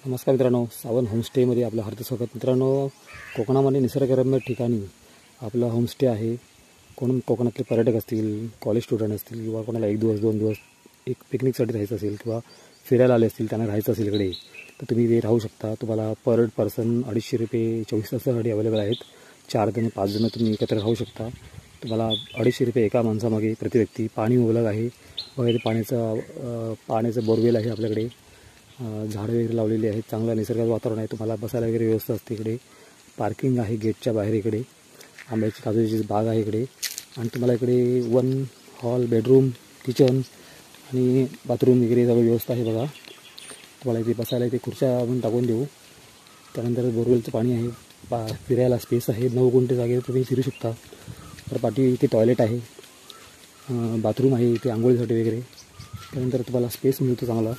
नमस्कार मित्रांनो, सावन होमस्टेमध्ये आपलं हार्दिक स्वागत. मित्रांनो, कोकणामध्ये निसर्गरम्य ठिकाणी आपलं होमस्टे आहे. कोकणातले पर्यटक असतील, कॉलेज स्टुडंट असतील किंवा कोणाला 1 दिवस 2 दिवस एक पिकनिकसाठी राहायचं असेल किंवा फिरायला आले असतील, त्यांना राहायचं असेल इकडे, तर तुम्ही इथे राहू शकता. तुम्हाला पर पर्सन 250 रुपये 24 तासासाठी अवेलेबल आहेत. 4 जण 5 जण तुम्ही एकत्र राहू शकता. तुम्हाला 250 रुपये एका माणसामागे प्रति व्यक्ती. पाणी मुबलक आहे. वगैरे पाण्याचं बोरवेल आहे आपल्याकडे. झाडं वगैरे लावलेली आहेत. चांगलं निसर्गाचं वातावरण आहे. तुम्हाला बसायला वगैरे व्यवस्था असते इकडे. पार्किंग आहे गेटच्या बाहेर इकडे. आंब्याची काजूची बाग आहे इकडे. आणि तुम्हाला इकडे 1 हॉल, बेडरूम, किचन आणि बाथरूम वगैरे सगळं व्यवस्था आहे बघा. तुम्हाला इथे बसायला इथे खुर्च्या आपण टाकून देऊ. त्यानंतर बोरवेलचं पाणी आहे. फिरायला स्पेस आहे. 9 गुंठे जागेवर तुम्ही फिरू शकता. तर पाठी इथे टॉयलेट आहे, बाथरूम आहे इथे आंघोळीसाठी वगैरे. त्यानंतर तुम्हाला स्पेस मिळतो चांगला.